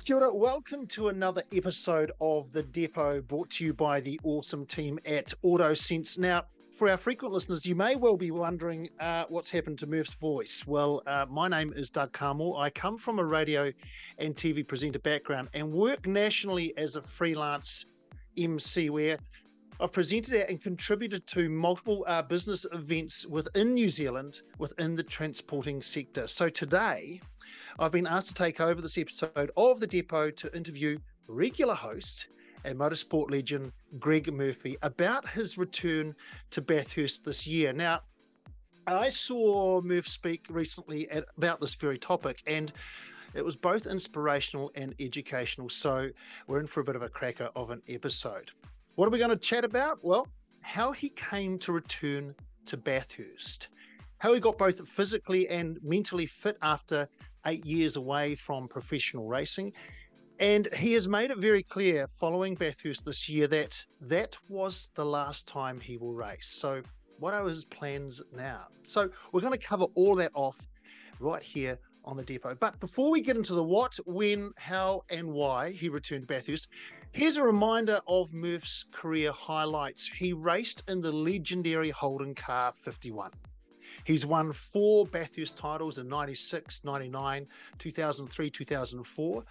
Kia ora. Welcome to another episode of The Depot, brought to you by the awesome team at AutoSense. Now, for our frequent listeners, you may well be wondering what's happened to Murph's voice. Well, my name is Doug Kamo. I come from a radio and TV presenter background and work nationally as a freelance MC, where I've presented at and contributed to multiple business events within New Zealand, within the transporting sector. So today, I've been asked to take over this episode of The Depot to interview regular host and motorsport legend Greg Murphy about his return to Bathurst this year. Now, I saw Murph speak recently about this very topic, and it was both inspirational and educational, so we're in for a bit of a cracker of an episode. What are we going to chat about? Well, how he came to return to Bathurst, how he got both physically and mentally fit after 8 years away from professional racing. And he has made it very clear following Bathurst this year that that was the last time he will race. So what are his plans now? So we're going to cover all that off right here on The Depot. But before we get into the what, when, how, and why he returned to Bathurst, here's a reminder of Murph's career highlights. He raced in the legendary Holden car 51. He's won 4 Bathurst titles in 96, 99, 2003, 2004.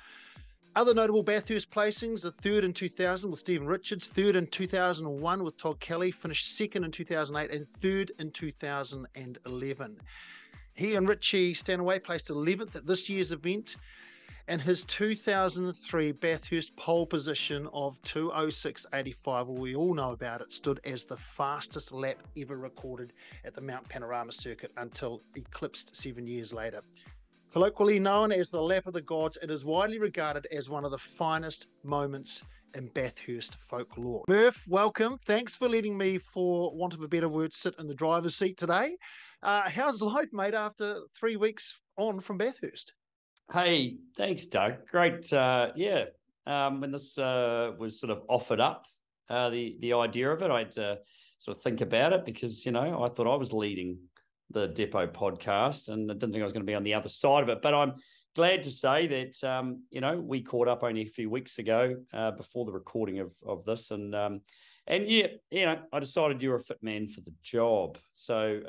Other notable Bathurst placings, the 3rd in 2000 with Stephen Richards, 3rd in 2001 with Todd Kelly, finished 2nd in 2008 and 3rd in 2011. He and Richie Stanaway placed 11th at this year's event, and his 2003 Bathurst pole position of 2:06.85, well, we all know about it, stood as the fastest lap ever recorded at the Mount Panorama circuit until eclipsed 7 years later. Colloquially known as the Lap of the Gods, it is widely regarded as one of the finest moments in Bathurst folklore. Murph, welcome. Thanks for letting me, for want of a better word, sit in the driver's seat today. How's life, mate, after 3 weeks on from Bathurst? Hey, thanks, Doug. Great. When this was sort of offered up, the idea of it, I had to sort of think about it because, I thought I was leading the Depot podcast and I didn't think I was going to be on the other side of it. But I'm glad to say that, we caught up only a few weeks ago before the recording of this. I decided you're a fit man for the job. So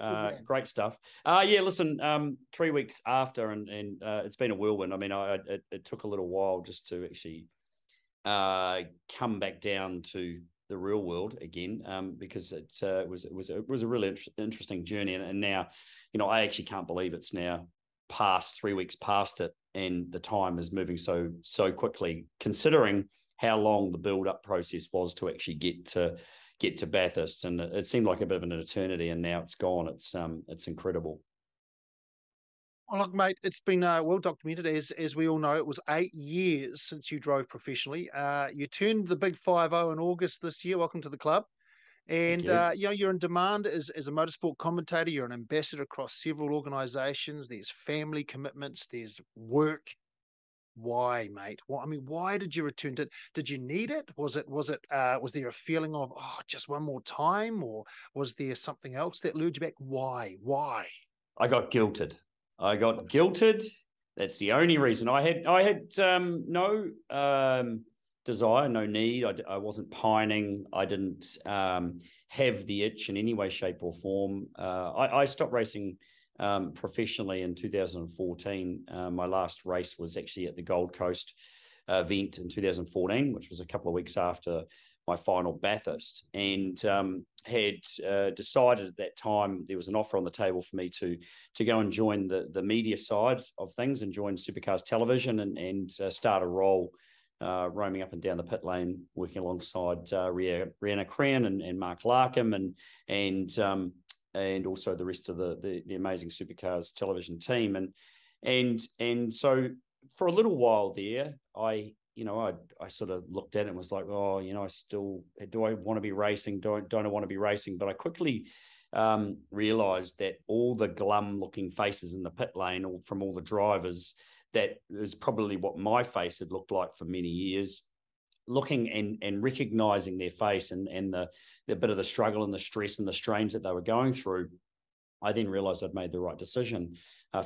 great stuff. 3 weeks after, and it's been a whirlwind. I mean, it took a little while just to actually come back down to the real world again, because it was a really interesting journey. And now, I actually can't believe it's now past 3 weeks past it, and the time is moving so quickly, considering how long the build-up process was to actually get to Bathurst, and it seemed like a bit of an eternity, and now it's gone. It's incredible. Well, look, mate, it's been well documented, as we all know. It was 8 years since you drove professionally. You turned the big 5-0 in August this year. Welcome to the club. And you're in demand as a motorsport commentator. You're an ambassador across several organisations. There's family commitments. There's work. Why, mate? Why did you return? Did you need it? Was there a feeling of just one more time, or was there something else that lured you back? Why? I got guilted. That's the only reason. I had no desire, no need. I wasn't pining. I didn't have the itch in any way, shape, or form. I stopped racing professionally in 2014. My last race was actually at the Gold Coast event in 2014, which was a couple of weeks after my final Bathurst, and had decided at that time there was an offer on the table for me to go and join the media side of things and join Supercars Television and start a role roaming up and down the pit lane, working alongside Rhianna Cran and Mark Larkham and also the rest of the amazing Supercars Television team. And so for a little while there, I sort of looked at it and was like, I still, do I want to be racing? Don't I want to be racing? But I quickly realized that all the glum looking faces in the pit lane, or from all the drivers, that is probably what my face had looked like for many years. Looking and recognizing their face and the bit of the struggle and the stress and the strains that they were going through, I then realized I'd made the right decision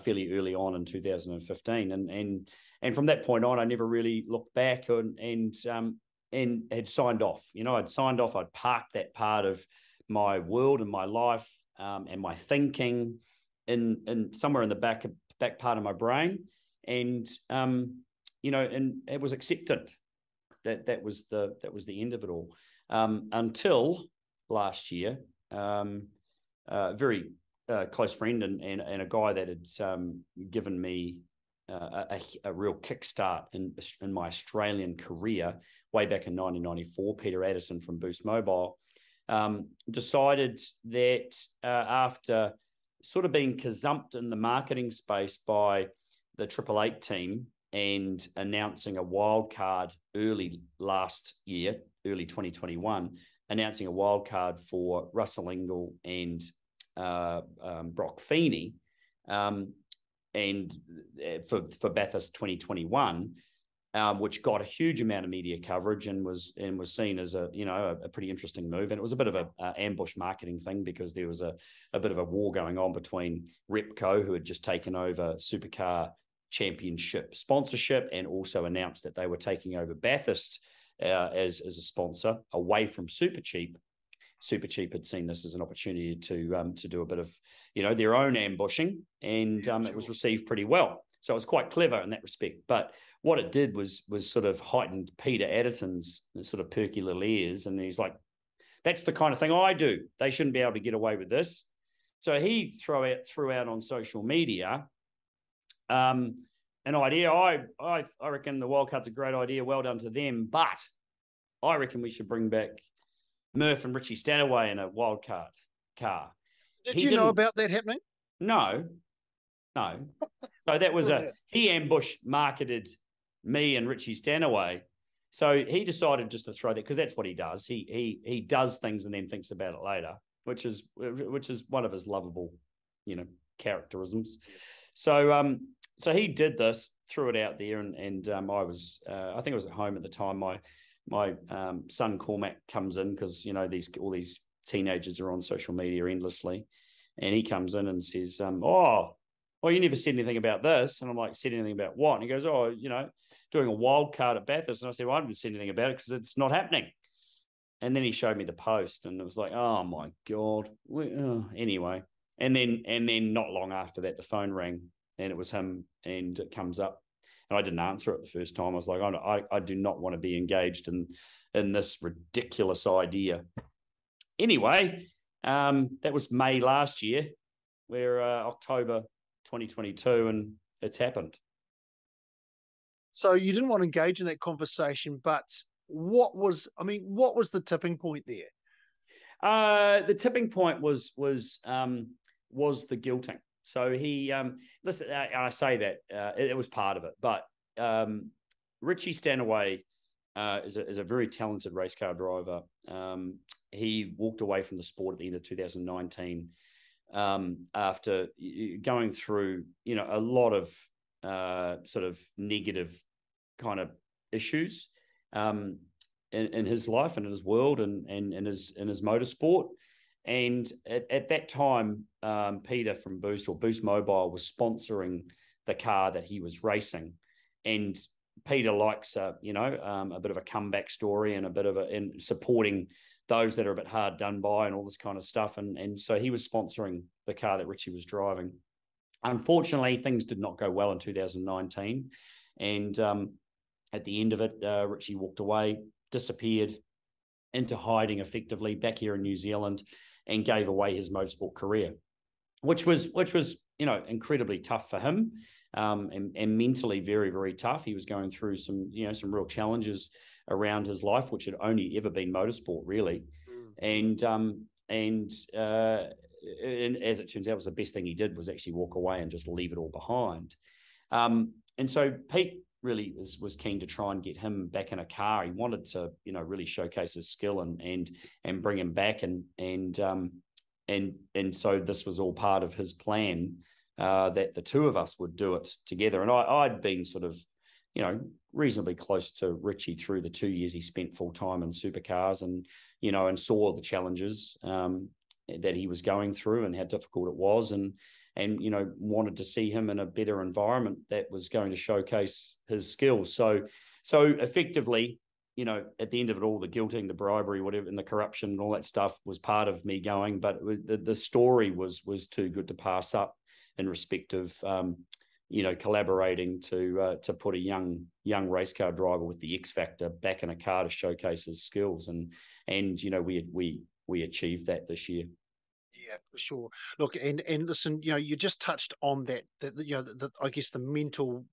fairly early on in 2015. from that point on, I never really looked back and had signed off. I'd signed off. I'd parked that part of my world and my life and my thinking in somewhere in the back part of my brain, and and it was accepted that was the end of it all, until last year. A very close friend and a guy that had given me a real kickstart in my Australian career way back in 1994, Peter Addison from Boost Mobile, decided that after sort of being gazumped in the marketing space by the 888 team and announcing a wild card early last year, early 2021, announcing a wild card for Russell Ingall and Brock Feeney, and for Bathurst 2021, which got a huge amount of media coverage and was seen as a pretty interesting move. And it was a bit of a ambush marketing thing, because there was a bit of a war going on between Repco, who had just taken over Supercar Championship sponsorship, and also announced that they were taking over Bathurst as a sponsor away from Supercheap. Supercheap had seen this as an opportunity to do a bit of their own ambushing, and it was received pretty well. So it was quite clever in that respect. But what it did was sort of heightened Peter Addison's sort of perky little ears, and he's like, "That's the kind of thing I do. They shouldn't be able to get away with this." So he threw out on social media an idea. I reckon the wildcard's a great idea. Well done to them, but I reckon we should bring back Murph and Richie Stanaway in a wildcard car. Did you know about that happening? No. So that was he ambush marketed me and Richie Stanaway. So he decided just to throw that, because that's what he does. He does things and then thinks about it later, which is one of his lovable, characterisms. So he did this, threw it out there, and I was I think I was at home at the time. My son Cormac comes in, because all these teenagers are on social media endlessly, and he comes in and says, "Oh, you never said anything about this." And I'm like, "Said anything about what?" And he goes, "Oh, doing a wild card at Bathurst." And I said, "Well, I haven't said anything about it because it's not happening." And then he showed me the post, and it was like, "Oh my God." Anyway, and then not long after that, the phone rang, and it was him, and it comes up. And I didn't answer it the first time. I was like, I do not want to be engaged in this ridiculous idea. Anyway, that was May last year. We're October 2022, and it's happened. So you didn't want to engage in that conversation, but what was the tipping point there? The tipping point was the guilting. So he, listen, I say that it was part of it, but Richie Stanaway is a very talented race car driver. He walked away from the sport at the end of 2019 after going through, a lot of sort of negative kind of issues in his life and in his world and in his motorsport. And at that time, Peter from Boost, or Boost Mobile, was sponsoring the car that he was racing. And Peter likes a bit of a comeback story and a bit of in supporting those that are a bit hard done by and all this kind of stuff. And so he was sponsoring the car that Richie was driving. Unfortunately, things did not go well in 2019. And at the end of it, Richie walked away, disappeared into hiding effectively back here in New Zealand, and gave away his motorsport career, which was incredibly tough for him, and mentally very, very tough. He was going through some real challenges around his life, which had only ever been motorsport, really. And as it turns out, was the best thing he did was actually walk away and just leave it all behind. And so Pete really was keen to try and get him back in a car. He wanted to, really showcase his skill and bring him back. And so this was all part of his plan, that the two of us would do it together. And I'd been sort of, reasonably close to Richie through the 2 years he spent full time in supercars, and saw the challenges that he was going through and how difficult it was. And and wanted to see him in a better environment that was going to showcase his skills. So effectively, at the end of it all, the guilting, the bribery, whatever, and the corruption and all that stuff was part of me going, but the story was too good to pass up in respect of collaborating to put a young race car driver with the X factor back in a car to showcase his skills, and we achieved that this year. Yeah, for sure. Look, and listen, you just touched on that I guess the mental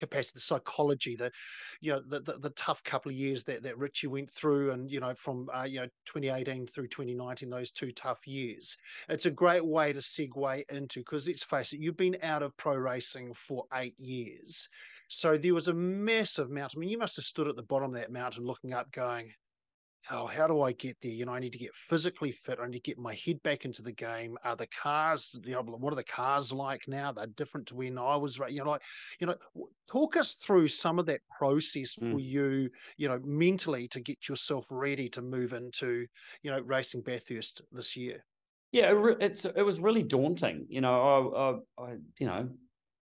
capacity, the psychology, the tough couple of years that Richie went through, and from 2018 through 2019, those 2 tough years. It's a great way to segue into, because let's face it, you've been out of pro racing for 8 years, so there was a massive mountain. I mean, you must have stood at the bottom of that mountain looking up, going, oh, how do I get there? I need to get physically fit. I need to get my head back into the game. Are the cars, what are the cars like now? They're different to when I was, talk us through some of that process for you, mentally, to get yourself ready to move into, racing Bathurst this year. Yeah, it was really daunting.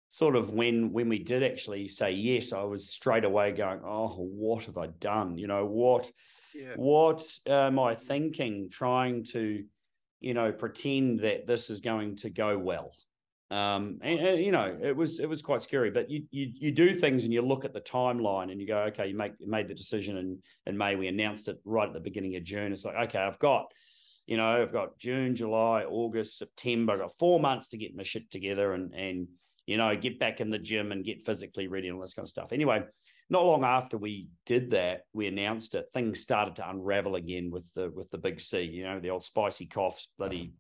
Sort of when we did actually say yes, I was straight away going, oh, what have I done? What am I thinking, trying to, pretend that this is going to go well? It was quite scary, but you do things and you look at the timeline and you go, okay, you made the decision in May. We announced it right at the beginning of June. It's like, okay, I've got June, July, August, September. I've got 4 months to get my shit together and get back in the gym and get physically ready and all this kind of stuff. Anyway, not long after we did that, we announced it, things started to unravel again with the big C. The old spicy coughs bloody,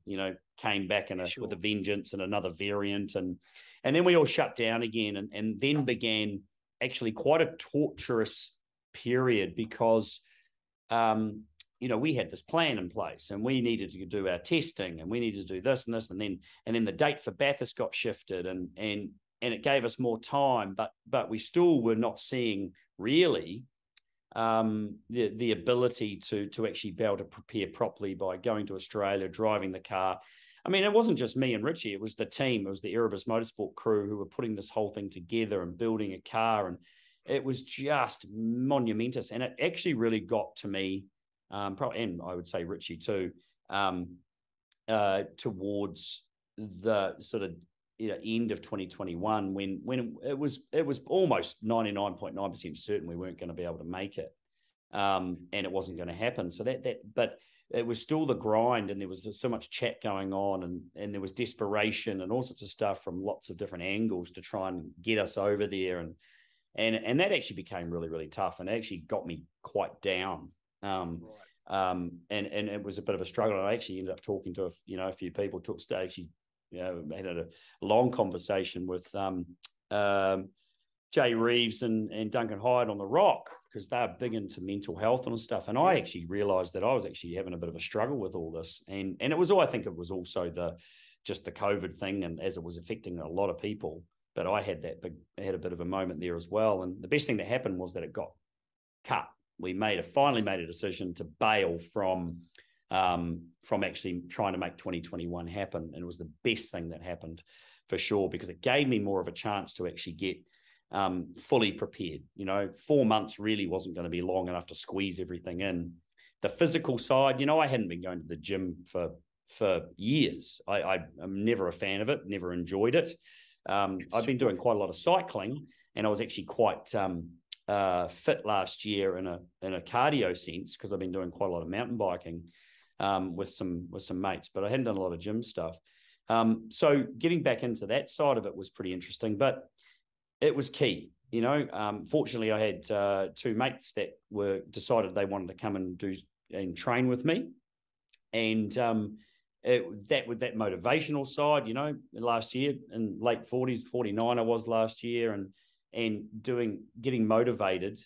came back with a vengeance and another variant. And then we all shut down again, and then began actually quite a torturous period, because we had this plan in place and we needed to do our testing and we needed to do this and this, and then the date for Bathurst got shifted, and it gave us more time, but we still were not seeing really the ability to actually be able to prepare properly by going to Australia, driving the car. I mean, it wasn't just me and Richie, it was the team, it was the Erebus Motorsport crew who were putting this whole thing together and building a car, and it was just monumentous. And it actually really got to me, and I would say Richie too, towards the sort of end of 2021, when it was almost 99.9% certain we weren't going to be able to make it, and it wasn't going to happen. So but it was still the grind, and there was so much chat going on, and there was desperation and all sorts of stuff from lots of different angles to try and get us over there, and that actually became really, really tough, and it actually got me quite down. And it was a bit of a struggle. I actually ended up talking to a few people. Had a long conversation with Jay Reeves and Duncan Hyde on the Rock, because they're big into mental health and stuff. And I actually realised that I was actually having a bit of a struggle with all this, and it was all, I think it was also the COVID thing, and as it was affecting a lot of people. But I had a bit of a moment there as well. And the best thing that happened was that it got cut. We finally made a decision to bail from actually trying to make 2021 happen. And it was the best thing that happened for sure, because it gave me more of a chance to actually get fully prepared. 4 months really wasn't going to be long enough to squeeze everything in. The physical side, I hadn't been going to the gym for years. I'm never a fan of it, never enjoyed it. I've been doing quite a lot of cycling, and I was actually quite fit last year in a cardio sense, because I've been doing quite a lot of mountain biking with some mates, but I hadn't done a lot of gym stuff. So getting back into that side of it was pretty interesting, but it was key. Fortunately, I had 2 mates that decided they wanted to come and train with me, and that motivational side, last year in late 40s, 49 I was last year, and getting motivated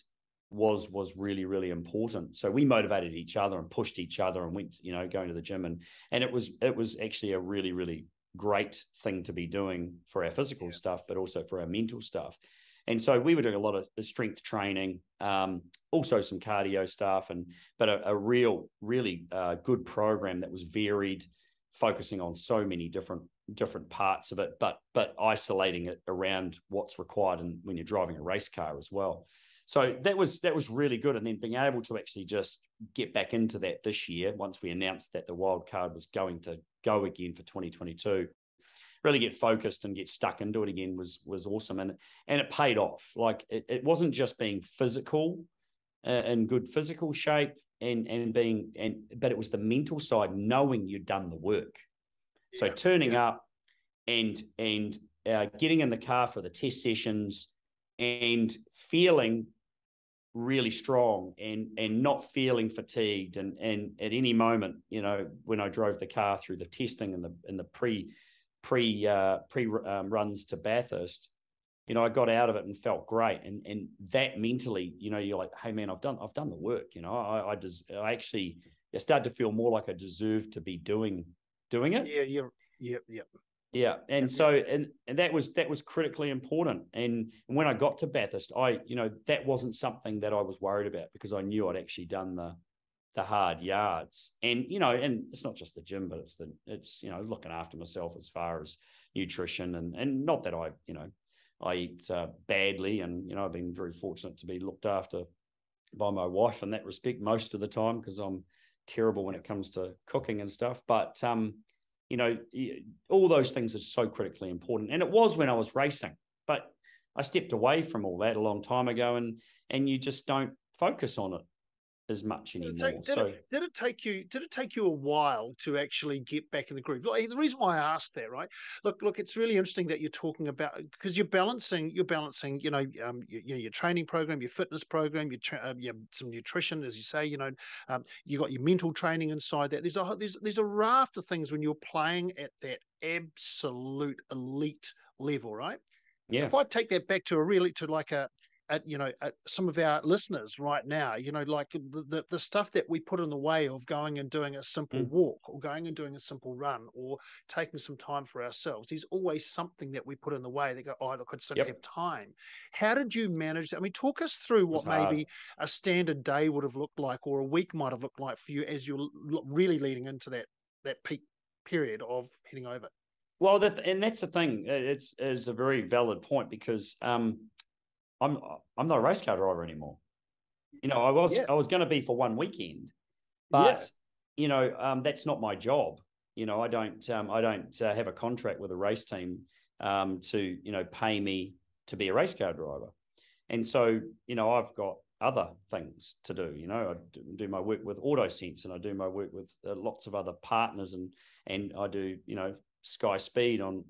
was really, really important. So we motivated each other and pushed each other and went, going to the gym, and it was actually a really, really great thing to be doing for our physical stuff, but also for our mental stuff. And so we were doing a lot of strength training, also some cardio stuff, but a real, really good program that was varied, focusing on so many different different parts of it, but isolating it around what's required and when you're driving a race car as well. So that was really good. And then being able to actually just get back into that this year, once we announced that the wild card was going to go again for 2022, really get focused and get stuck into it again was awesome. And it paid off. Like it wasn't just being physical, in good physical shape but it was the mental side, knowing you'd done the work. So turning up and getting in the car for the test sessions and feeling really strong and not feeling fatigued and at any moment, when I drove the car through the testing and the pre runs to Bathurst, I got out of it and felt great. And that mentally, you're like, hey man, I've done the work. I started to feel more like I deserved to be doing it. Yeah. And so, and that was critically important. And when I got to Bathurst, that wasn't something that I was worried about, because I knew I'd actually done the hard yards. And, and it's not just the gym, but it's looking after myself as far as nutrition and not that I eat badly. And, I've been very fortunate to be looked after by my wife in that respect most of the time, because I'm terrible when it comes to cooking and stuff. But, all those things are so critically important. And it was when I was racing, but I stepped away from all that a long time ago, and you just don't focus on it as much anymore. Did it take you a while to actually get back in the groove? Like, the reason why I asked that, right? Look, it's really interesting that you're talking about, because you're balancing, your training program, your fitness program, some nutrition, as you say, you got your mental training inside that. There's a raft of things when you're playing at that absolute elite level, right? Yeah. If I take that back to some of our listeners right now, like the stuff that we put in the way of going and doing a simple walk, or going and doing a simple run, or taking some time for ourselves, there's always something that we put in the way. They go, oh, look, I just don't have time. How did you manage that? I mean, talk us through what maybe a standard day would have looked like, or a week might have looked like for you as you're really leading into that peak period of heading over. Well, that's the thing. It's a very valid point, because I'm not a race car driver anymore. I was going to be for one weekend, but that's not my job. I don't have a contract with a race team to pay me to be a race car driver, and so I've got other things to do. I do my work with AutoSense, and I do my work with lots of other partners, and I do Sky Speed on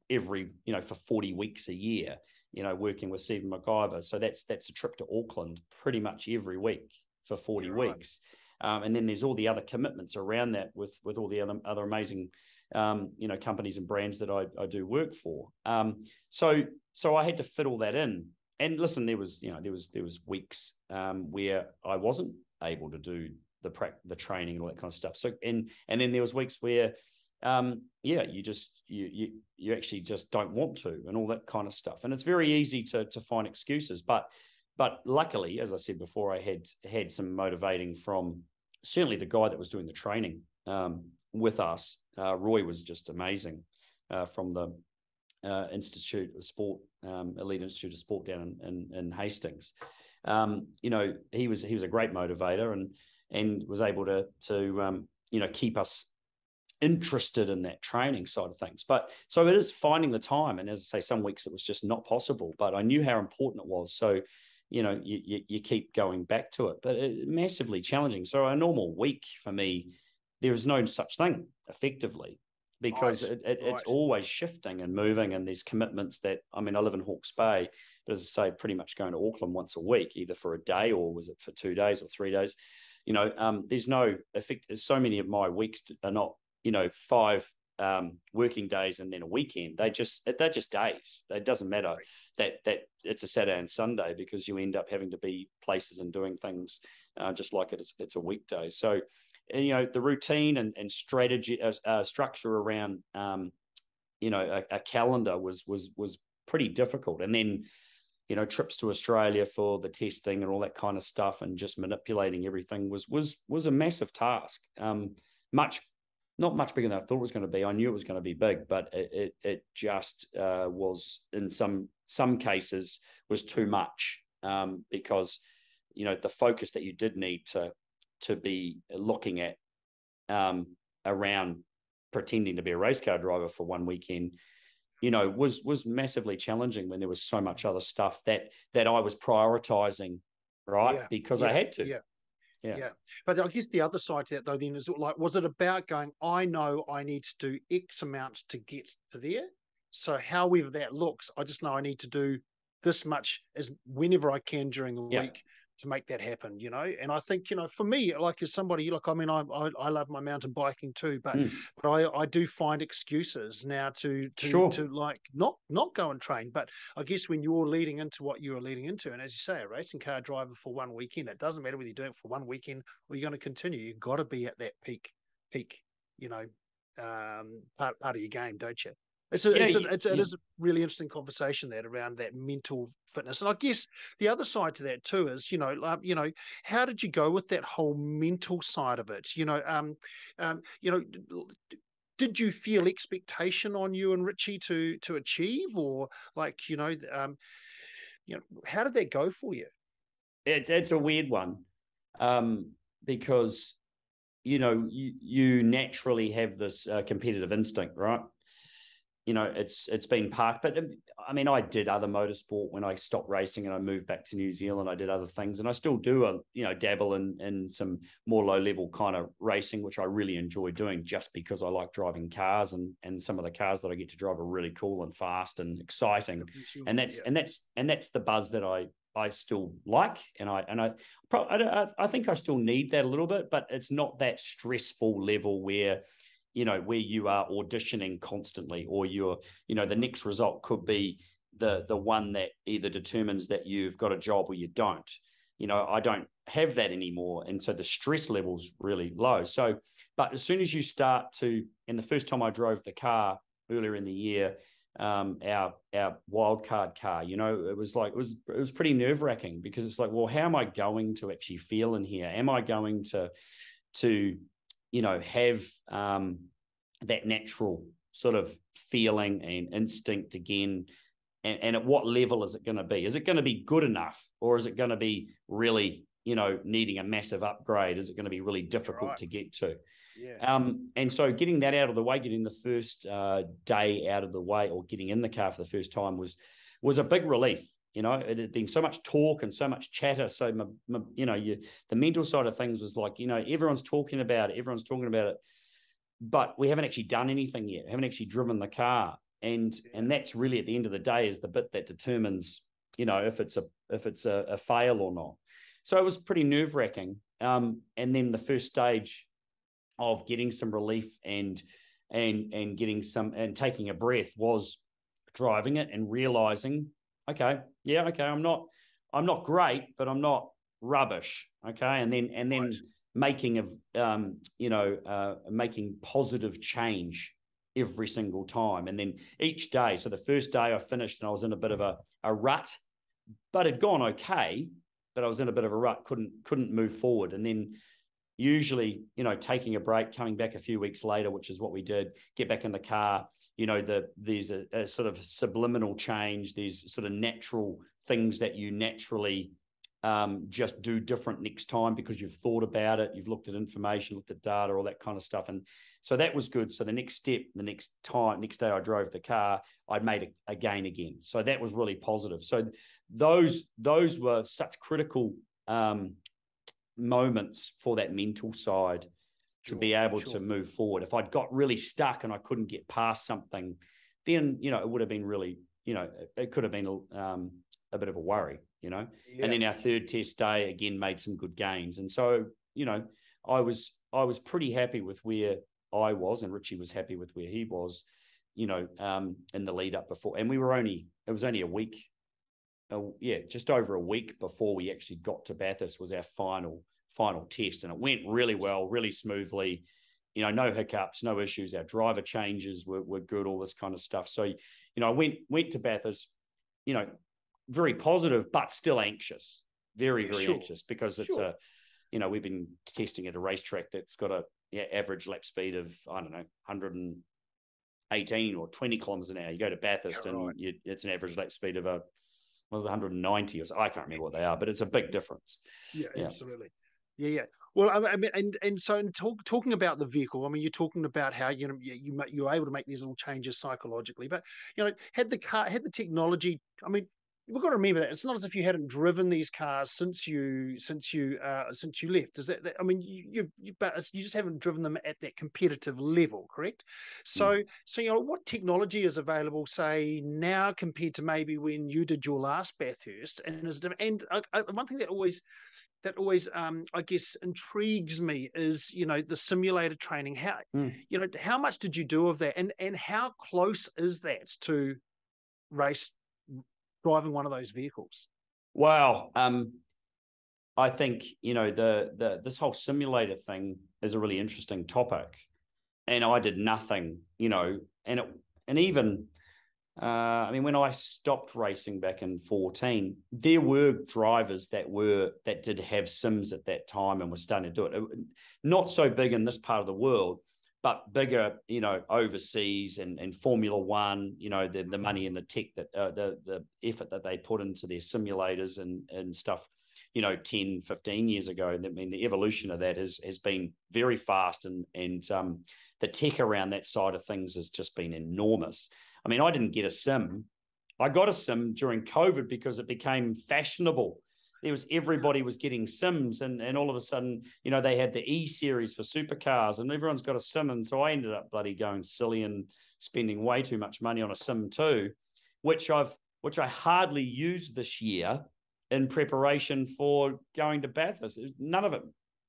every for 40 weeks a year. Working with Stephen McIver. So that's a trip to Auckland pretty much every week for 40 weeks. And then there's all the other commitments around that with all the other amazing, companies and brands that I do work for. So I had to fit all that in. And listen, there was weeks where I wasn't able to do the training and all that kind of stuff. So, and then there was weeks where, you actually just don't want to, and all that kind of stuff. And it's very easy to find excuses, but luckily, as I said before, I had some motivating from certainly the guy that was doing the training with us. Roy was just amazing, from the Institute of Sport, Elite Institute of Sport down in Hastings. He was a great motivator and was able to keep us interested in that training side of things. But so it is finding the time. And as I say, some weeks it was just not possible, but I knew how important it was. So, you keep going back to it, but massively challenging. So a normal week for me, there is no such thing effectively, because it's always shifting and moving. And there's commitments that, I live in Hawke's Bay, but as I say, pretty much going to Auckland once a week, either for a day or was it for 2 days or 3 days? There's no effect. So many of my weeks are not 5 working days and then a weekend. They're just days. It doesn't matter that it's a Saturday and Sunday, because you end up having to be places and doing things just like it's a weekday. So, the routine and strategy, structure around a calendar was pretty difficult. And then trips to Australia for the testing and all that kind of stuff, and just manipulating everything was a massive task. Much not much bigger than I thought it was going to be. I knew it was going to be big, but it just was, in some cases, was too much, because, you know, the focus that you did need to be looking at around pretending to be a race car driver for one weekend, you know, was massively challenging when there was so much other stuff that I was prioritizing, right? Because I had to. Yeah. But I guess the other side to that, though, then is like, was it about going, I know I need to do X amount to get to there. So however that looks, I just know I need to do this much as whenever I can during the week to make that happen, you know? And I think, you know, for me, like as somebody, like, I mean, I love my mountain biking too, but I do find excuses now to like not go and train. But I guess when you're leading into what you're leading into, and as you say, a racing car driver for one weekend, it doesn't matter whether you're doing it for one weekend or you're going to continue. You've got to be at that peak, you know, part of your game, don't you? It is a really interesting conversation that around that mental fitness, and I guess the other side to that too is, you know, how did you go with that whole mental side of it? You know, did you feel expectation on you and Richie to achieve, or like, you know, how did that go for you? It's a weird one, because, you know, you naturally have this competitive instinct, right? You know, it's been parked, but I mean, I did other motorsport when I stopped racing and I moved back to New Zealand. I did other things, and I still do dabble in some more low level kind of racing, which I really enjoy doing, just because I like driving cars, and some of the cars that I get to drive are really cool and fast and exciting, and that's the buzz that I still like, and I think I still need that a little bit, but it's not that stressful level where, you know, where you are auditioning constantly, or you're, you know, the next result could be the one that either determines that you've got a job or you don't. You know, I don't have that anymore, and so the stress level's really low. So, but as soon as you start to, and the first time I drove the car earlier in the year, our wildcard car, you know, it was pretty nerve-wracking, because it's like, well, how am I going to actually feel in here? Am I going to you know, have that natural sort of feeling and instinct again? And at what level is it going to be? Is it going to be good enough, or is it going to be really, you know, needing a massive upgrade? Is it going to be really difficult to get to? And so getting that out of the way, getting the first day out of the way, or getting in the car for the first time was a big relief. You know, it had been so much talk and so much chatter. So, you know, the mental side of things was like, you know, everyone's talking about it, but we haven't actually done anything yet. Haven't actually driven the car, and that's really, at the end of the day, is the bit that determines, you know, if it's a fail or not. So it was pretty nerve wracking. And then the first stage of getting some relief and getting some, and taking a breath, was driving it and realizing, okay, I'm not great, but I'm not rubbish. Okay. And then making positive change every single time. And then each day. So the first day I finished and I was in a bit of a rut, but it'd gone okay, but I was in a bit of a rut, couldn't move forward. And then usually, you know, taking a break, coming back a few weeks later, which is what we did, get back in the car, you know, there's a sort of subliminal change. There's sort of natural things that you naturally just do different next time, because you've thought about it, you've looked at information, looked at data, all that kind of stuff. And so that was good. So the next step, next day I drove the car, I'd made a gain again. So that was really positive. So those were such critical moments for that mental side, to be able to move forward. If I'd got really stuck and I couldn't get past something, then, you know, it would have been really, you know, it could have been a bit of a worry, you know. And then our third test day again made some good gains. And so, you know, I was pretty happy with where I was, and Richie was happy with where he was, you know, in the lead up before. And it was only a week, just over a week before we actually got to Bathurst was our final test, and it went really well, really smoothly, you know, no hiccups, no issues. Our driver changes were good, all this kind of stuff. So, you know, I went to Bathurst, you know, very positive, but still anxious, very anxious, because it's you know, we've been testing at a racetrack that's got a average lap speed of, I don't know, 118 or 20 kilometers an hour. You go to Bathurst and it's an average lap speed of 190 or so. I can't remember what they are, but it's a big difference. Yeah, absolutely. Yeah. Well, I mean, and so talking about the vehicle, I mean, you're talking about how you're able to make these little changes psychologically, but had the technology. I mean, we've got to remember that it's not as if you hadn't driven these cars since you left. Is that I mean, you just haven't driven them at that competitive level, correct? So what technology is available, say now compared to maybe when you did your last Bathurst, and one thing that always I guess intrigues me is the simulator training. How much did you do of that, and how close is that to race driving one of those vehicles? Wow. I think this whole simulator thing is a really interesting topic, and I did nothing, and even I mean, when I stopped racing back in 2014, there were drivers that did have sims at that time and were starting to do it. Not so big in this part of the world, but bigger, overseas and Formula One. The money and the tech that the effort that they put into their simulators and stuff. 10, 15 years ago. I mean, the evolution of that has been very fast, and the tech around that side of things has just been enormous. I mean, I didn't get a sim. I got a sim during COVID because it became fashionable. Everybody was getting sims, and all of a sudden, they had the E-series for supercars, and everyone's got a sim. And so I ended up bloody going silly and spending way too much money on a sim too, which I hardly used this year in preparation for going to Bathurst. None of it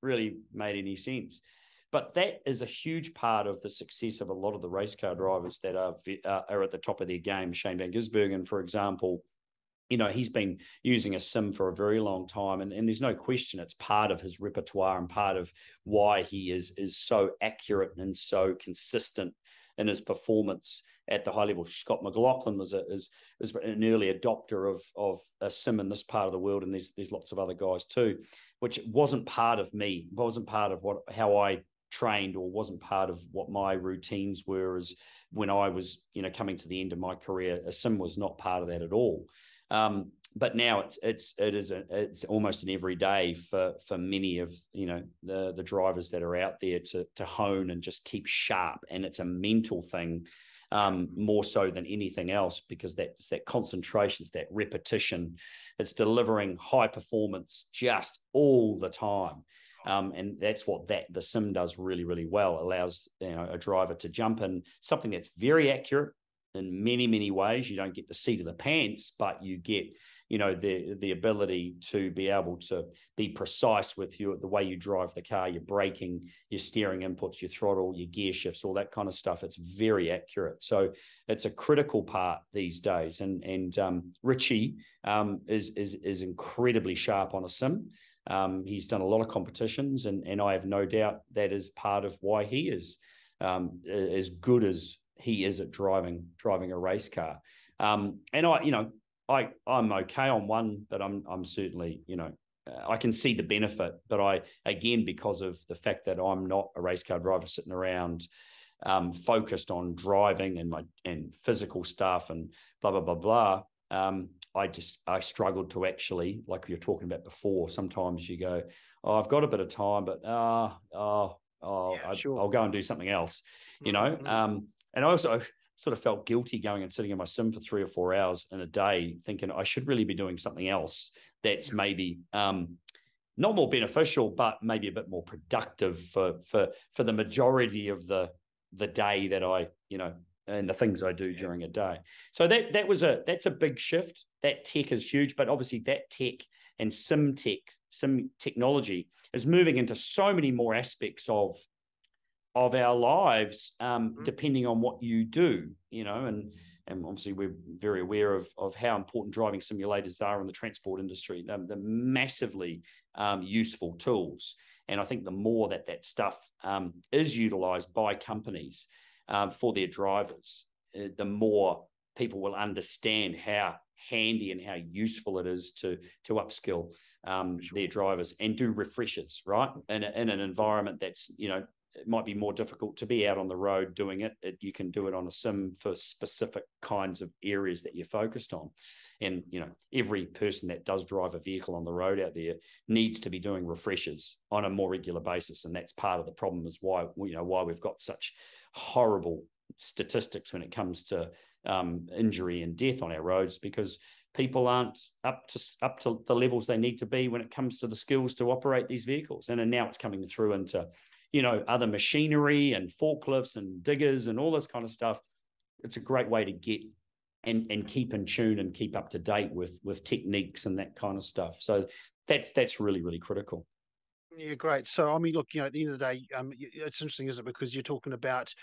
really made any sense. But that is a huge part of the success of a lot of the race car drivers that are at the top of their game. Shane Van Gisbergen, for example, he's been using a sim for a very long time, and there's no question it's part of his repertoire and part of why he is so accurate and so consistent in his performance at the high level. Scott McLaughlin was an early adopter of a sim in this part of the world, and there's lots of other guys too, which wasn't part of me, wasn't part of how I trained, or wasn't part of what my routines were. As when I was coming to the end of my career, a sim was not part of that at all. But now it's almost an everyday for many of the drivers that are out there to hone and just keep sharp, and it's a mental thing more so than anything else, because it's that concentration, it's that repetition, it's delivering high performance just all the time. And that's what the sim does really, really well. It allows a driver to jump in something that's very accurate in many, many ways. You don't get the seat of the pants, but you get the ability to be able to be precise with the way you drive the car, your braking, your steering inputs, your throttle, your gear shifts, all that kind of stuff. It's very accurate. So it's a critical part these days. And Richie is incredibly sharp on a sim. He's done a lot of competitions, and I have no doubt that is part of why he is as good as he is at driving a race car. And I'm okay on one, but I'm certainly, I can see the benefit, but again, because of the fact that I'm not a race car driver sitting around focused on driving and physical stuff and blah, blah, blah, blah. I struggled to actually, like you're talking about before, sometimes you go, oh, I've got a bit of time, but I'll go and do something else, Mm-hmm. And I also sort of felt guilty going and sitting in my sim for 3 or 4 hours in a day, thinking I should really be doing something else that's maybe not more beneficial, but maybe a bit more productive for the majority of the day that I, and the things I do during a day. So that's a big shift. That tech is huge, but obviously that tech and sim technology is moving into so many more aspects of our lives, depending on what you do, and obviously we're very aware of how important driving simulators are in the transport industry. They're massively useful tools. And I think the more that stuff is utilized by companies for their drivers, the more people will understand how handy and how useful it is to upskill their drivers and do refreshers, right? In an environment that's, it might be more difficult to be out on the road doing it. You can do it on a sim for specific kinds of areas that you're focused on. And, every person that does drive a vehicle on the road out there needs to be doing refreshers on a more regular basis. And that's part of the problem, is why we've got such horrible statistics when it comes to injury and death on our roads, because people aren't up to the levels they need to be when it comes to the skills to operate these vehicles. And now it's coming through into, other machinery and forklifts and diggers and all this kind of stuff. It's a great way to get and keep in tune and keep up to date with techniques and that kind of stuff. So that's really, really critical. Yeah, great. So, I mean, look, at the end of the day, it's interesting, isn't it? Because you're talking about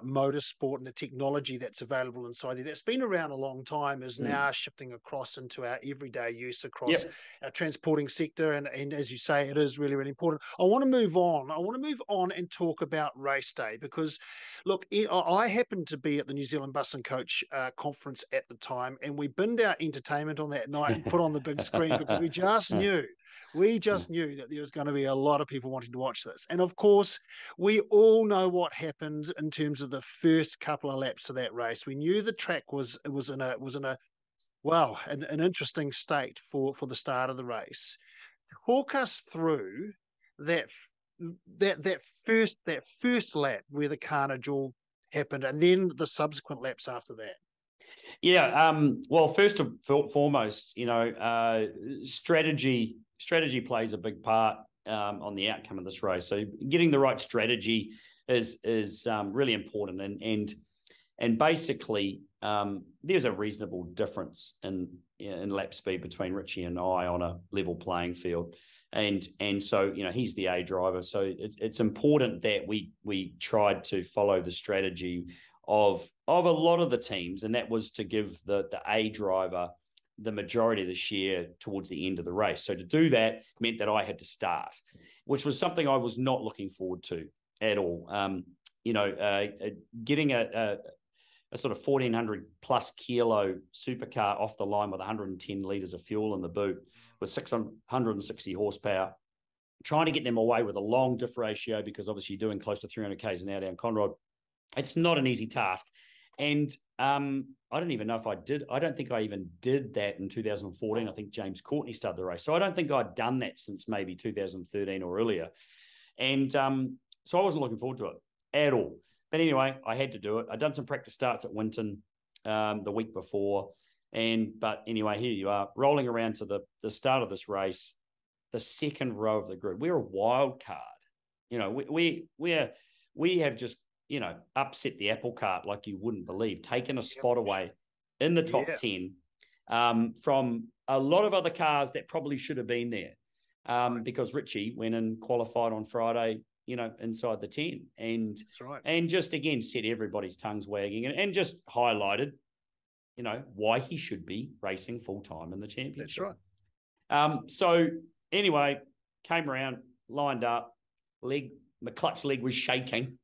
motorsport and the technology that's available inside there. That's been around a long time, is now shifting across into our everyday use across our transporting sector. And as you say, it is really, really important. I want to move on and talk about race day, because, look, I happened to be at the New Zealand Bus and Coach conference at the time, and we binned our entertainment on that night and put on the big screen because we just knew. We just knew that there was going to be a lot of people wanting to watch this. And of course, we all know what happened in terms of the first couple of laps of that race. We knew the track was in an interesting state for the start of the race. Talk us through that first lap where the carnage all happened, and then the subsequent laps after that. Yeah. Well, first and foremost, strategy plays a big part on the outcome of this race. So getting the right strategy is really important. And basically, there's a reasonable difference in lap speed between Richie and I on a level playing field. And so, he's the A driver. So it's important that we tried to follow the strategy of a lot of the teams, and that was to give the A driver the majority of the share towards the end of the race. So to do that meant that I had to start, which was something I was not looking forward to at all. Getting a sort of 1,400 plus kilo supercar off the line with 110 litres of fuel in the boot with 660 horsepower, trying to get them away with a long diff ratio, because obviously you're doing close to 300 Ks an hour down Conrod. It's not an easy task. And I don't even know if I did. I don't think I even did that in 2014. I think James Courtney started the race. So I don't think I'd done that since maybe 2013 or earlier. And so I wasn't looking forward to it at all. But anyway, I had to do it. I'd done some practice starts at Winton the week before. But anyway, here you are, rolling around to the start of this race, the second row of the group. We're a wild card. We have just, upset the apple cart like you wouldn't believe, taken a spot away in the top 10 from a lot of other cars that probably should have been there, because Richie went and qualified on Friday, inside the 10. And and just, again, set everybody's tongues wagging and just highlighted, why he should be racing full-time in the championship. That's right. So anyway, came around, lined up, my clutch leg was shaking.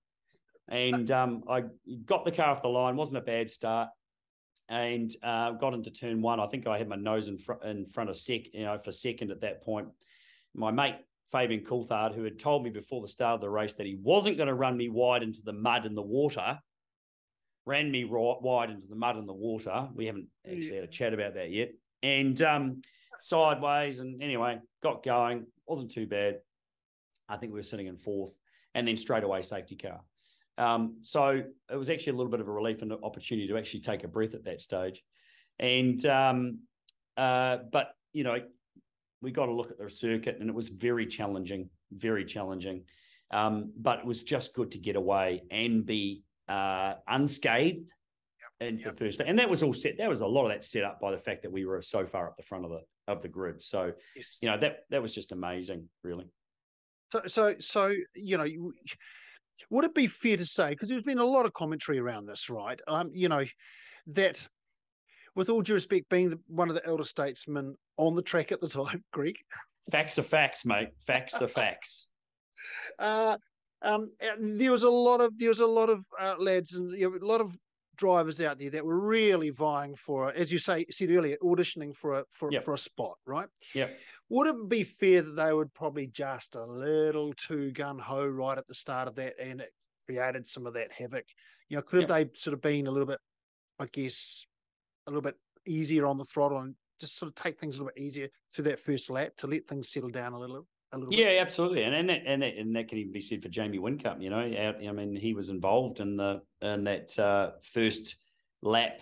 And I got the car off the line. Wasn't a bad start, and got into turn one. I think I had my nose in front of for second at that point. My mate Fabian Coulthard, who had told me before the start of the race that he wasn't going to run me wide into the mud and the water, ran me wide into the mud and the water. We haven't actually had a chat about that yet. And sideways, and anyway, got going. Wasn't too bad. I think we were sitting in fourth, and then straight away safety car. So it was actually a little bit of a relief and an opportunity to actually take a breath at that stage. And, but, we got to look at the circuit, and it was very challenging. But it was just good to get away and be unscathed into the first day. And that was all set. There was a lot of that set up by the fact that we were so far up the front of the group. So, that was just amazing, really. So would it be fair to say, because there's been a lot of commentary around this, right? That, with all due respect, being one of the elder statesmen on the track at the time, Greg. Facts are facts, mate. Facts are facts. There was a lot of lads and a lot of drivers out there that were really vying for, as you said earlier, auditioning for a spot, right? Yeah. Would it be fair that they would probably just a little too gung ho right at the start of that, and it created some of that havoc? Could have they sort of been a little bit, I guess, a little bit easier on the throttle and just sort of take things a little bit easier through that first lap to let things settle down a little bit? Yeah, absolutely, and that can even be said for Jamie Whincup. I mean, he was involved in that first lap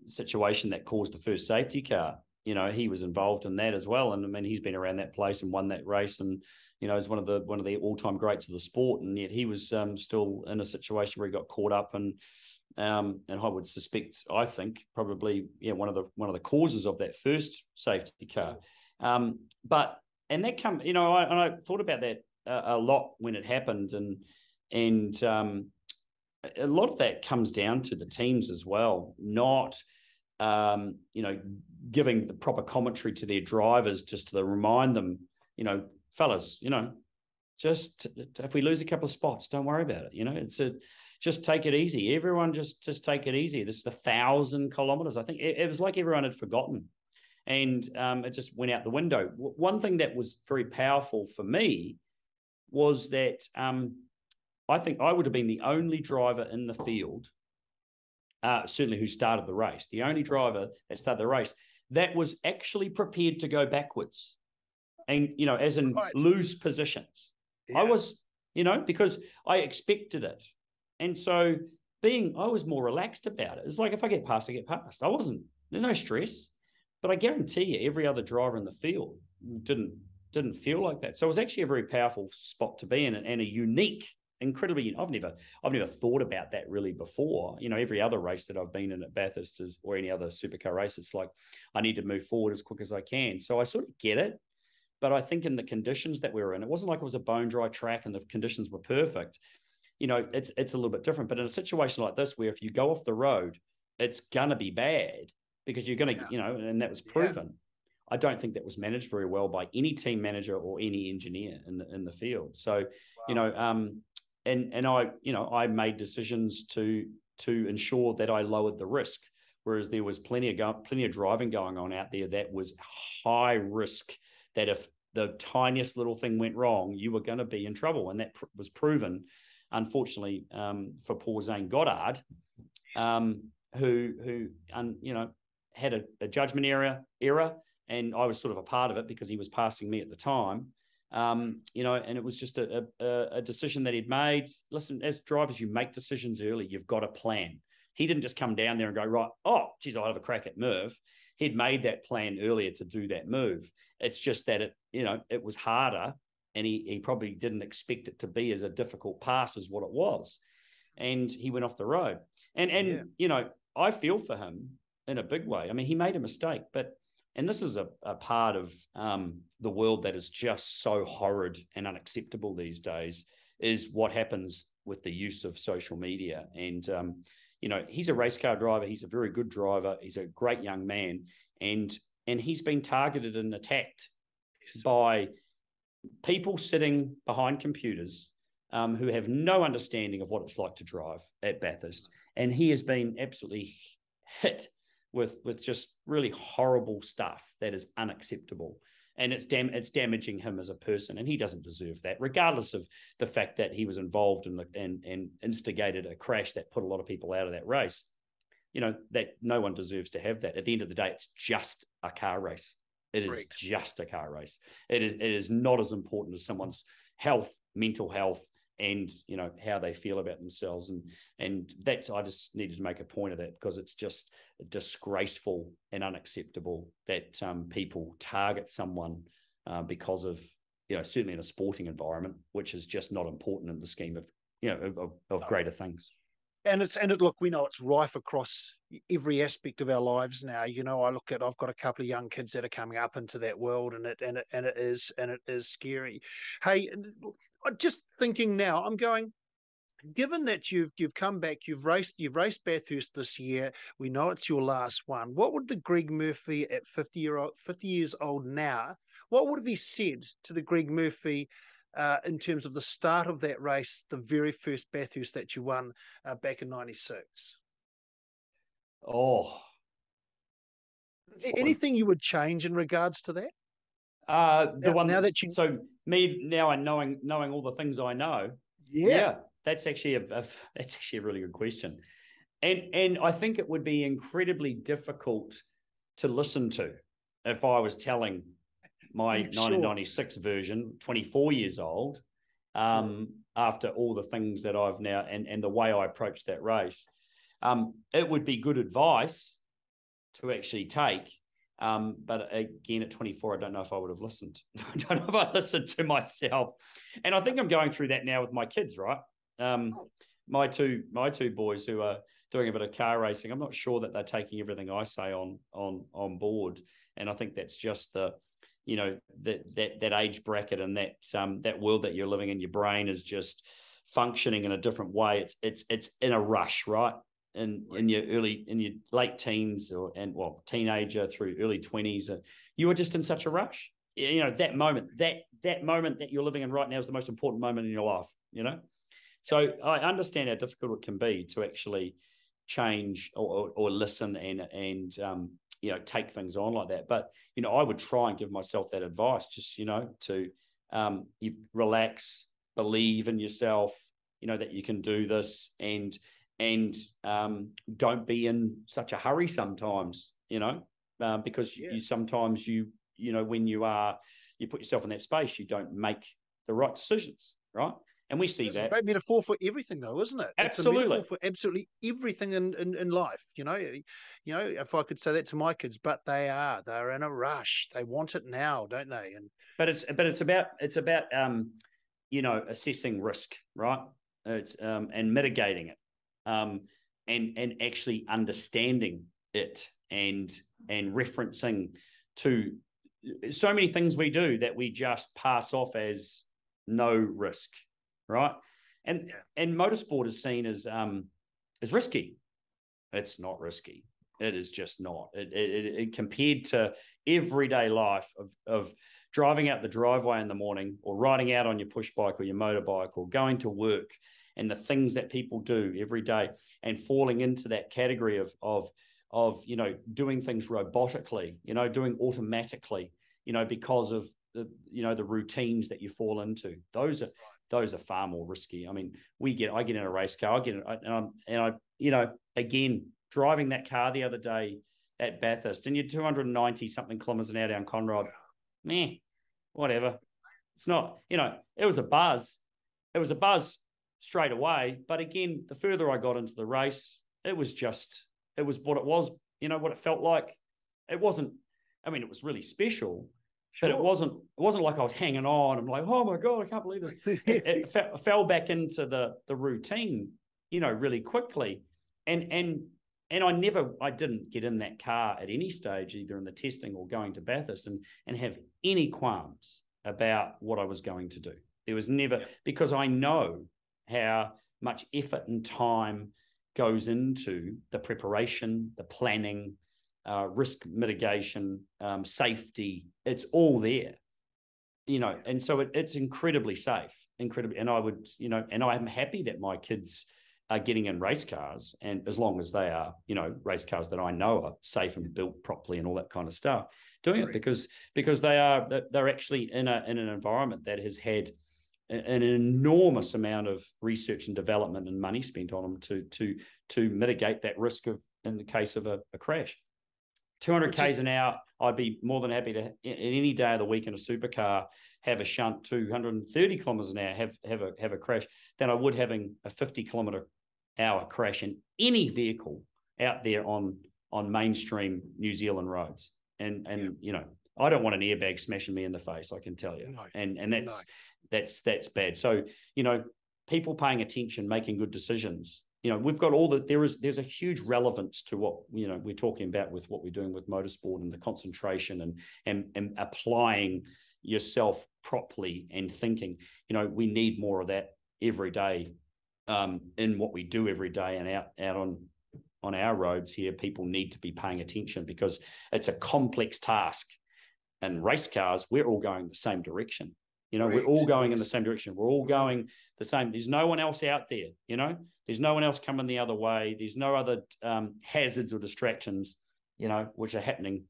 situation that caused the first safety car. He was involved in that as well, and I mean, he's been around that place and won that race, and is one of the all-time greats of the sport, and yet he was still in a situation where he got caught up, and I would suspect, I think, probably one of the causes of that first safety car, but. And that I thought about that a lot when it happened, and a lot of that comes down to the teams as well, not giving the proper commentary to their drivers just to remind them, fellas, just if we lose a couple of spots, don't worry about it. Just take it easy. Everyone just take it easy. This is 1,000 kilometers. I think it was like everyone had forgotten. And it just went out the window. One thing that was very powerful for me was that I think I would have been the only driver in the field, certainly who started the race, the only driver that started the race that was actually prepared to go backwards and, as in lose positions. Yeah. I was, because I expected it. And so I was more relaxed about it. It's like, if I get past, I get past. There's no stress. But I guarantee you, every other driver in the field didn't feel like that. So it was actually a very powerful spot to be in, and a unique, incredibly. I've never thought about that really before. Every other race that I've been in at Bathurst or any other supercar race, it's like I need to move forward as quick as I can. So I sort of get it, but I think in the conditions that we were in, it wasn't like it was a bone dry track and the conditions were perfect. It's a little bit different. But in a situation like this, where if you go off the road, it's gonna be bad. Because you're going to, and that was proven. Yeah. I don't think that was managed very well by any team manager or any engineer in the field. So, wow. And I made decisions to ensure that I lowered the risk, whereas there was plenty of driving going on out there that was high risk. That if the tiniest little thing went wrong, you were going to be in trouble, and that was proven, unfortunately, for poor Zane Goddard, who had a judgment error, and I was sort of a part of it because he was passing me at the time, and it was just a decision that he'd made. Listen, as drivers, you make decisions early. You've got a plan. He didn't just come down there and go, right, oh, geez, I'll have a crack at Murph. He'd made that plan earlier to do that move. It's just that it was harder, and he probably didn't expect it to be as a difficult pass as what it was. And he went off the road. And I feel for him in a big way. I mean, he made a mistake, and this is a part of the world that is just so horrid and unacceptable these days, is what happens with the use of social media. And, he's a race car driver. He's a very good driver. He's a great young man. And he's been targeted and attacked by people sitting behind computers who have no understanding of what it's like to drive at Bathurst. And he has been absolutely hit with just really horrible stuff that is unacceptable. And it's damaging him as a person, and he doesn't deserve that, regardless of the fact that he was involved in and instigated a crash that put a lot of people out of that race. That no one deserves to have that. At the end of the day, it's just a car race. It is just a car race. It is not as important as someone's health, mental health, and how they feel about themselves, and that's, I just needed to make a point of that, because it's just disgraceful and unacceptable that people target someone because of certainly in a sporting environment, which is just not important in the scheme of greater things. And look, we know it's rife across every aspect of our lives now. I've got a couple of young kids that are coming up into that world, and it is scary. Hey, just thinking now, I'm going, given that you've come back, you've raced Bathurst this year, we know it's your last one. What would the Greg Murphy at 50 years old now, what would have he said to the Greg Murphy in terms of the start of that race, the very first Bathurst that you won back in '96? Oh, Anything you would change in regards to that? the one now that you, so me now and knowing all the things I know, yeah, that's actually that's actually a really good question, and I think it would be incredibly difficult to listen to if I was telling my sure, 1996 version, 24 years old, after all the things that I've now and the way I approached that race. It would be good advice to actually take. But again, at 24, I don't know if I would have listened. I don't know if I listened to myself. And I think I'm going through that now with my kids, right? My two boys who are doing a bit of car racing, I'm not sure that they're taking everything I say on board. And I think that's just the, that age bracket and that world that you're living in. Your brain is just functioning in a different way. It's in a rush, right? In your late teens teenager through early 20s, you were just in such a rush. That moment that you're living in right now is the most important moment in your life. So I understand how difficult it can be to actually change or listen and take things on like that. But I would try and give myself that advice, just to you relax, believe in yourself, that you can do this, and don't be in such a hurry sometimes, because you sometimes when you put yourself in that space, you don't make the right decisions, right? And we see that. A great metaphor for everything, though, isn't it? Absolutely. It's a metaphor for absolutely everything in life. If I could say that to my kids, but they're in a rush. They want it now, don't they? But it's about assessing risk, right? It's and mitigating it. And actually understanding it and referencing to so many things we do that we just pass off as no risk, right? And motorsport is seen as risky. It's not risky. It is just not. It compared to everyday life of driving out the driveway in the morning, or riding out on your push bike or your motorbike, or going to work, and the things that people do every day, and falling into that category of doing things robotically, doing automatically, because of the routines that you fall into. Those are far more risky. I mean, I get in a race car, again, driving that car the other day at Bathurst, and you're 290 something kilometers an hour down Conrod. Whatever. It's not, it was a buzz. It was a buzz straight away. But again, the further I got into the race, it was what it was, what it felt like. It wasn't, it was really special, but it wasn't like I was hanging on. I'm like, oh my God, I can't believe this. it fell back into the routine, really quickly. And I didn't get in that car at any stage, either in the testing or going to Bathurst, and have any qualms about what I was going to do. There was never, because I know how much effort and time goes into the preparation, the planning, risk mitigation, safety. It's all there, and so it's incredibly safe, and I would, and I'm happy that my kids are getting in race cars, and as long as they are, race cars that I know are safe and built properly and all that kind of stuff, doing it because they're actually in an environment that has had an enormous amount of research and development and money spent on them to mitigate that risk of, in the case of a crash. 200 k's an hour, I'd be more than happy to, any day of the week in a supercar, have a shunt 230 kilometers an hour, have a crash, than I would having a 50 kilometer hour crash in any vehicle out there on mainstream New Zealand roads. And I don't want an airbag smashing me in the face, I can tell you. No. And that's bad. So, people paying attention, making good decisions. We've got there's a huge relevance to what, we're talking about with what we're doing with motorsport, and the concentration and applying yourself properly and thinking. We need more of that every day, in what we do every day, and out on our roads here. People need to be paying attention, because it's a complex task. And race cars, we're all going the same direction. We're all going in the Yes. same direction. We're all going the same. There's no one else out there. There's no one else coming the other way. There's no other hazards or distractions, which are happening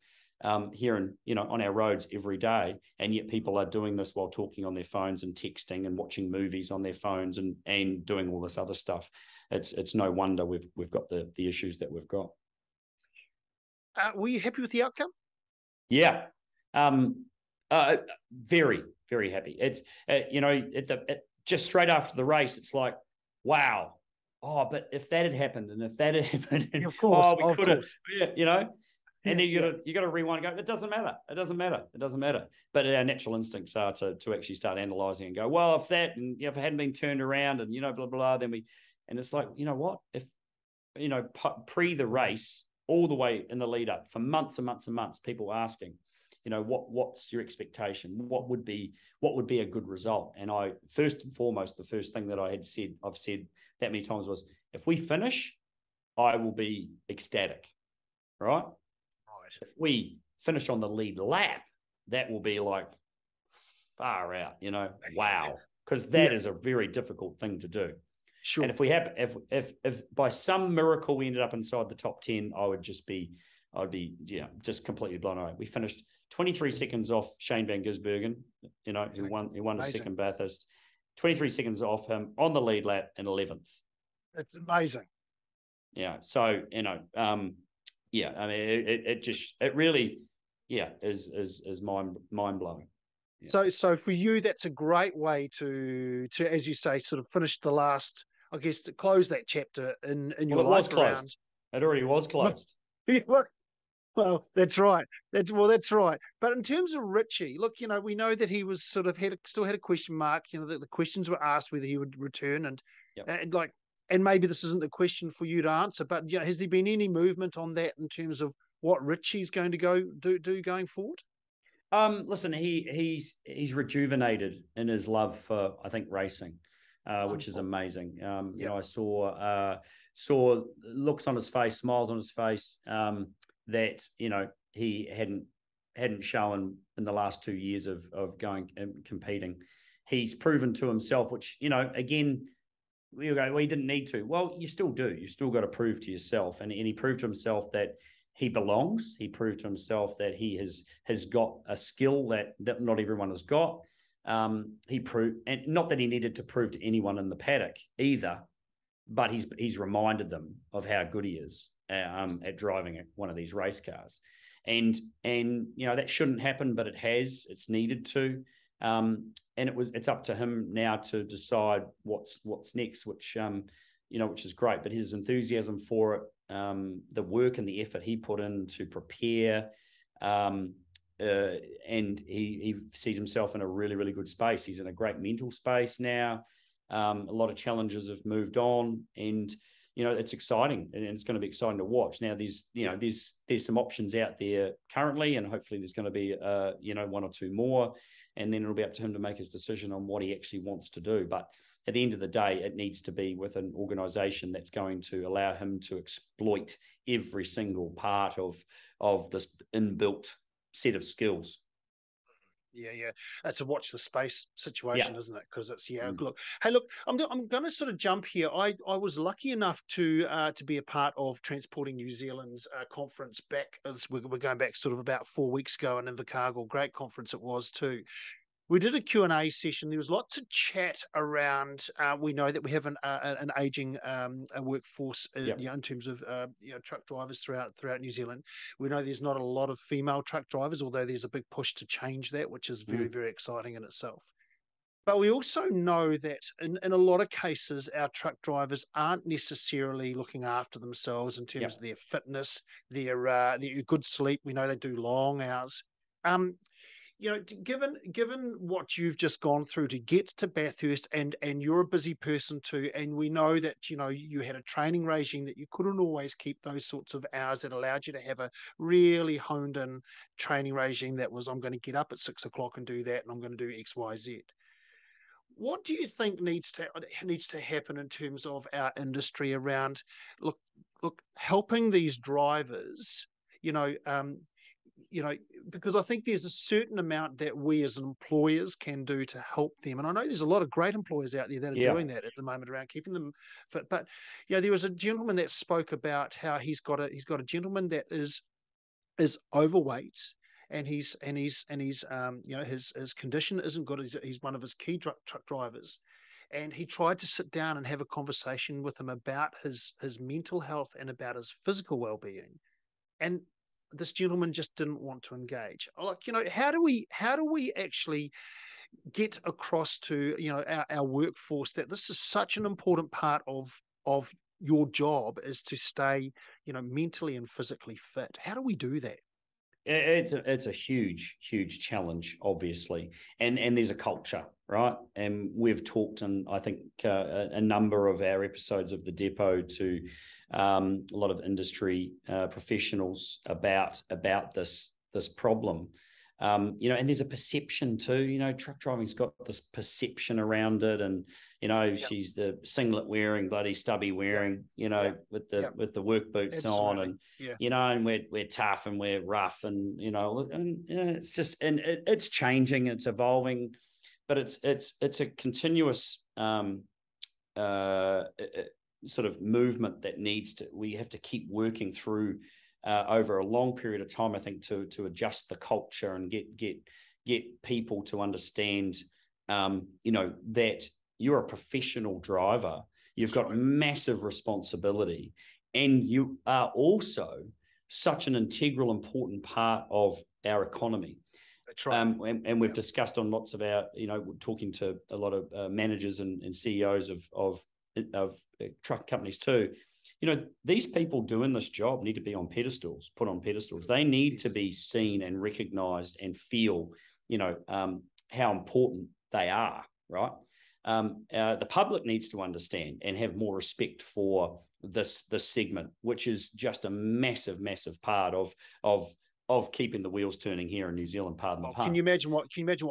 here and on our roads every day. And yet people are doing this while talking on their phones and texting and watching movies on their phones and doing all this other stuff. It's no wonder we've got the issues that we've got. Were you happy with the outcome? Yeah. Very, very happy. It's, just straight after the race, it's like, wow. Oh, but if that had happened and if that had happened, and, of course, we could have, and then you got to rewind and go, it doesn't matter. But our natural instincts are to actually start analysing and go, well, if that, and if it hadn't been turned around and, blah, blah, then and it's like, what, if, pre the race, all the way in the lead up for months and months and months, people asking, what's your expectation? What would be a good result? And I, first and foremost, the first thing that I've said that many times was, if we finish, I will be ecstatic, right? If we finish on the lead lap, that will be like far out, wow, because that is a very difficult thing to do. Sure. And if we have, if by some miracle we ended up inside the top 10, I'd be just completely blown away. We finished 23 seconds off Shane van Gisbergen, who won the second Bathurst, 23 seconds off him on the lead lap in 11th. It's amazing. Yeah. So, I mean, it really, is mind blowing. Yeah. So for you, that's a great way to, as you say, sort of finish the last, I guess, to close that chapter in your life around. It already was closed. Well, that's right. That's right. But in terms of Richie, look, we know that he was sort of still had a question mark. The questions were asked whether he would return, and maybe this isn't the question for you to answer. But has there been any movement on that in terms of what Richie's going to do going forward? Listen, he's rejuvenated in his love for, I think, racing, which is amazing. I saw looks on his face, smiles on his face, that he hadn't shown in the last 2 years of going and competing. He's proven to himself, which again, we go, well, he didn't need to. Well, you still do. You still got to prove to yourself, and he proved to himself that he belongs. He proved to himself that he has got a skill that not everyone has got. He proved, and not that he needed to prove to anyone in the paddock either, but he's reminded them of how good he is at driving one of these race cars, and that shouldn't happen, but it has. It's needed to, and it's up to him now to decide what's next, which which is great. But his enthusiasm for it, the work and the effort he put in to prepare, and he sees himself in a really, really good space. He's in a great mental space now. A lot of challenges have moved on, and it's exciting, and it's going to be exciting to watch. Now there's some options out there currently, and hopefully there's going to be one or two more, and then it'll be up to him to make his decision on what he actually wants to do. But at the end of the day, it needs to be with an organisation that's going to allow him to exploit every single part of this inbuilt set of skills. Yeah. That's a watch the space situation, isn't it? Because it's look. Hey, look, I'm going to sort of jump here. I was lucky enough to be a part of Transporting New Zealand's conference back. We're going back sort of about 4 weeks ago in Invercargill. Great conference it was too. We did a Q&A session. There was lots of chat around. We know that we have an aging workforce in terms of truck drivers throughout New Zealand. We know there's not a lot of female truck drivers, although there's a big push to change that, which is very, very exciting in itself. But we also know that in a lot of cases, our truck drivers aren't necessarily looking after themselves in terms of their fitness, their good sleep. We know they do long hours. Given what you've just gone through to get to Bathurst, and you're a busy person too, and we know that you had a training regime that you couldn't always keep those sorts of hours that allowed you to have a really honed in training regime that was, I'm going to get up at 6 o'clock and do that, and I'm going to do X, Y, Z. What do you think needs to happen in terms of our industry around helping these drivers, because I think there's a certain amount that we as employers can do to help them. And I know there's a lot of great employers out there that are doing that at the moment around keeping them fit. But there was a gentleman that spoke about how he's got a gentleman that is overweight, and his condition isn't good. He's one of his key truck drivers, and he tried to sit down and have a conversation with him about his mental health and about his physical well-being, and this gentleman just didn't want to engage. Like, how do we actually get across to our workforce that this is such an important part of your job, is to stay mentally and physically fit? How do we do that? It's a huge challenge, obviously, and there's a culture, right? And we've talked in, I think, a number of our episodes of the Depot to a lot of industry professionals about this problem. And there's a perception too. Truck driving's got this perception around it, and she's the singlet wearing, bloody stubby wearing, with the work boots on, and and we're tough and we're rough, and it's just, and it's changing, it's evolving, but it's a continuous sort of movement that we have to keep working through over a long period of time, I think, to adjust the culture and get people to understand, that you're a professional driver. You've got massive responsibility, and you are also such an integral, important part of our economy. That's right. And we've discussed on lots of our, talking to a lot of managers and CEOs of truck companies too. These people doing this job need to be put on pedestals. They need to be seen and recognized and feel, how important they are, right? The public needs to understand and have more respect for this segment, which is just a massive part of keeping the wheels turning here in New Zealand. Pardon the pun. Can you imagine what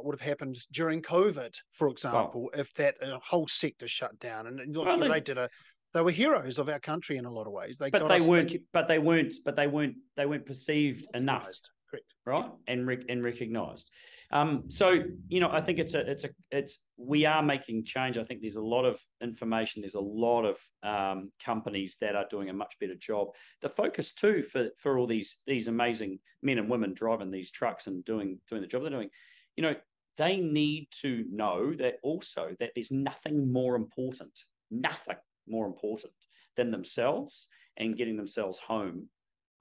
would have happened during COVID, for example, if that whole sector shut down? And look, they were heroes of our country in a lot of ways. They weren't perceived enough, correct? Right, and recognised. So I think we are making change. I think there's a lot of information. There's a lot of companies that are doing a much better job. The focus too for all these amazing men and women driving these trucks and doing the job they're doing. They need to know that also that there's nothing more important than themselves and getting themselves home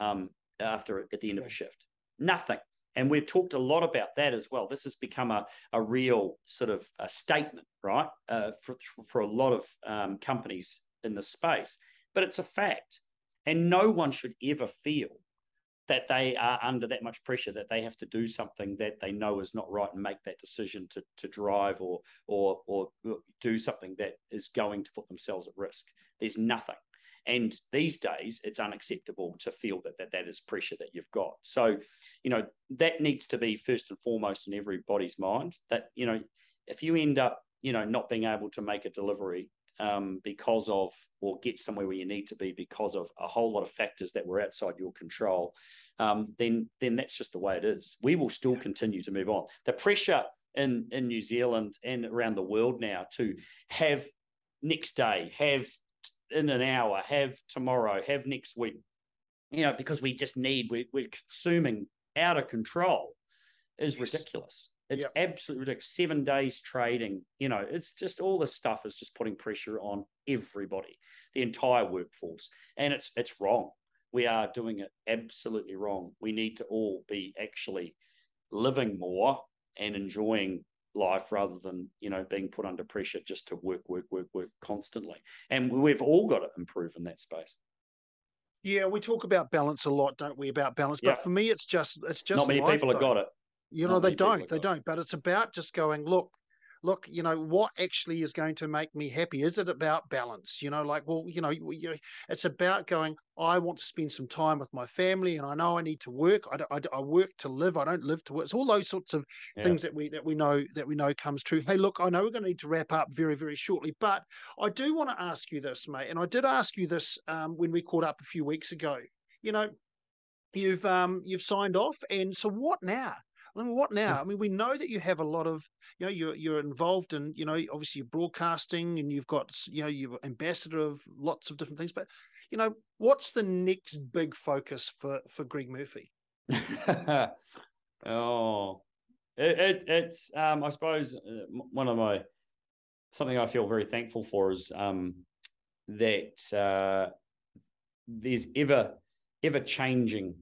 at the end of a shift. Nothing. And we've talked a lot about that as well. This has become a real sort of a statement, right, for a lot of companies in the space. But it's a fact. And no one should ever feel that they are under that much pressure, that they have to do something that they know is not right and make that decision to drive or do something that is going to put themselves at risk. There's nothing. And these days, it's unacceptable to feel that is pressure that you've got. So, that needs to be first and foremost in everybody's mind, that, if you end up, not being able to make a delivery because of, or get somewhere where you need to be because of a whole lot of factors that were outside your control, then that's just the way it is. We will still continue to move on. The pressure in New Zealand and around the world now to have next day, have in an hour, have tomorrow, have next week, because we just we're consuming out of control, is ridiculous. It's absolutely ridiculous. 7 days trading, it's just, all this stuff is just putting pressure on everybody, the entire workforce. And it's wrong. We are doing it absolutely wrong. We need to all be actually living more and enjoying life rather than, being put under pressure just to work constantly. And we've all got to improve in that space. Yeah, we talk about balance a lot, don't we? About balance, but for me, it's just not many life, people have got it. They don't. But it's about just going, look, what actually is going to make me happy? Is it about balance? It's about going, I want to spend some time with my family, and I know I need to work. I work to live. I don't live to work. It's all those sorts of things that we know comes true. Hey, look, I know we're going to need to wrap up very, very shortly, but I do want to ask you this, mate. And I did ask you this when we caught up a few weeks ago. you've signed off, and so what now? I mean, what now? I mean, we know that you have a lot of, you're involved in, obviously you're broadcasting, and you've got, you're ambassador of lots of different things. But, what's the next big focus for Greg Murphy? It's I suppose something I feel very thankful for is that there's ever changing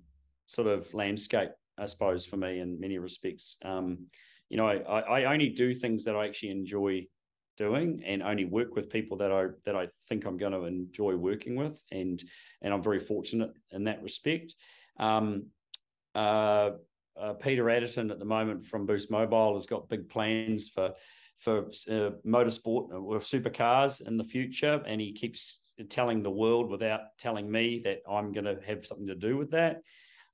sort of landscape, I suppose, for me in many respects. I only do things that I actually enjoy doing, and only work with people that I think I'm going to enjoy working with, and I'm very fortunate in that respect. Peter Adderton at the moment from Boost Mobile has got big plans for motorsport with supercars in the future, and he keeps telling the world without telling me that I'm going to have something to do with that.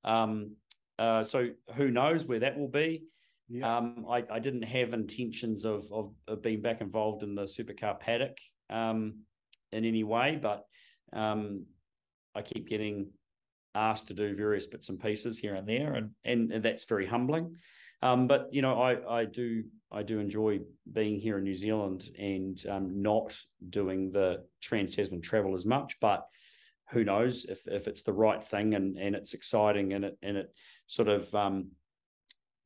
So who knows where that will be. Yeah. I didn't have intentions of being back involved in the supercar paddock in any way, but I keep getting asked to do various bits and pieces here and there, and that's very humbling. But I do enjoy being here in New Zealand and not doing the Trans-Tasman travel as much. But who knows if it's the right thing and it's exciting and it sort of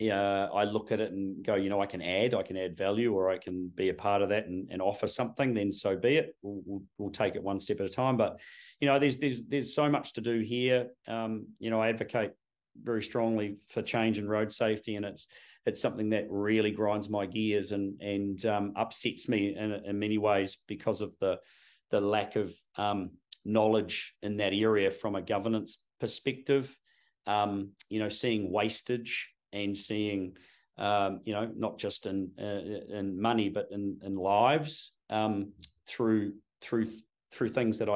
I look at it and go, I can add value, or I can be a part of that and offer something. Then so be it. We'll take it one step at a time. But there's so much to do here. I advocate very strongly for change in road safety, and it's something that really grinds my gears and upsets me in many ways because of the lack of knowledge in that area from a governance perspective. Seeing wastage and seeing not just in money but in lives through things that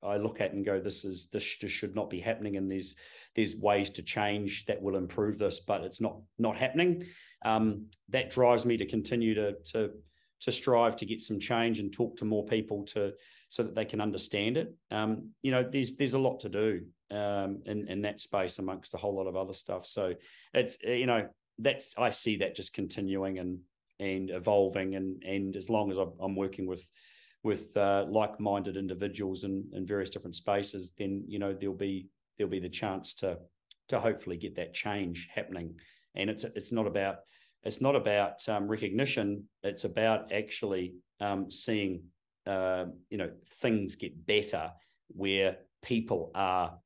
I look at and go, this just should not be happening, and there's ways to change that will improve this, but it's not happening. That drives me to continue to strive to get some change and talk to more people so that they can understand it. There's a lot to do in that space amongst a whole lot of other stuff. So it's I see that just continuing and evolving, and as long as I'm working with like-minded individuals in various different spaces, then there'll be the chance to hopefully get that change happening. And it's not about recognition. It's about actually seeing things get better where people are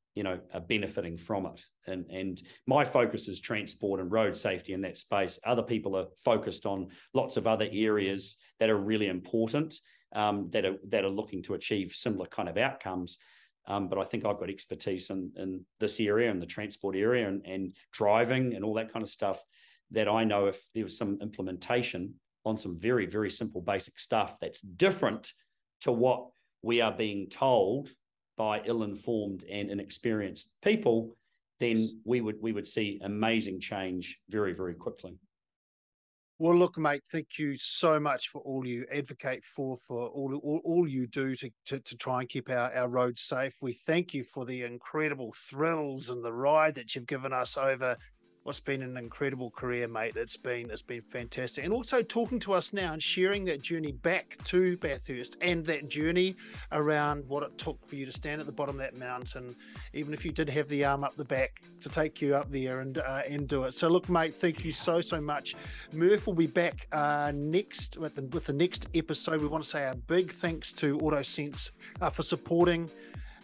benefiting from it. And my focus is transport and road safety in that space. Other people are focused on lots of other areas that are really important, that are looking to achieve similar kind of outcomes. But I think I've got expertise in this area and the transport area and driving and all that kind of stuff, that I know if there was some implementation on some very, very simple basic stuff that's different to what we are being told by ill-informed and inexperienced people, then we would see amazing change very, very quickly. Well, look, mate, thank you so much for all you advocate for all you do to try and keep our roads safe. We thank you for the incredible thrills and the ride that you've given us over what's been an incredible career, mate. It's been fantastic. And also talking to us now and sharing that journey back to Bathurst and that journey around what it took for you to stand at the bottom of that mountain, even if you did have the arm up the back to take you up there and do it. So look, mate, thank you so much. Murph will be back next with the next episode. We want to say a big thanks to AutoSense for supporting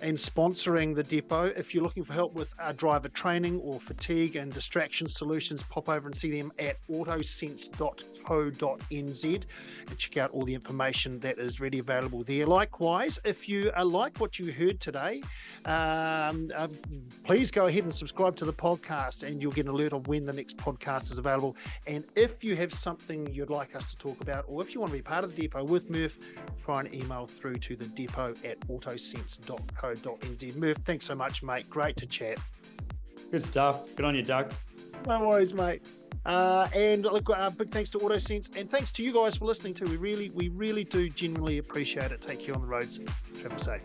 and sponsoring the depot. If you're looking for help with driver training or fatigue and distraction solutions, pop over and see them at autosense.co.nz and check out all the information that is ready available there. Likewise, if you like what you heard today, please go ahead and subscribe to the podcast and you'll get an alert of when the next podcast is available. And if you have something you'd like us to talk about, or if you want to be part of the depot with Murph, fire an email through to the depot at autosense.co.nz. Murph, thanks so much, mate. Great to chat. Good stuff. Good on you, Doug. No worries, mate. And look, big thanks to AutoSense, and thanks to you guys for listening too. We really do genuinely appreciate it. Take you on the roads. Travel safe.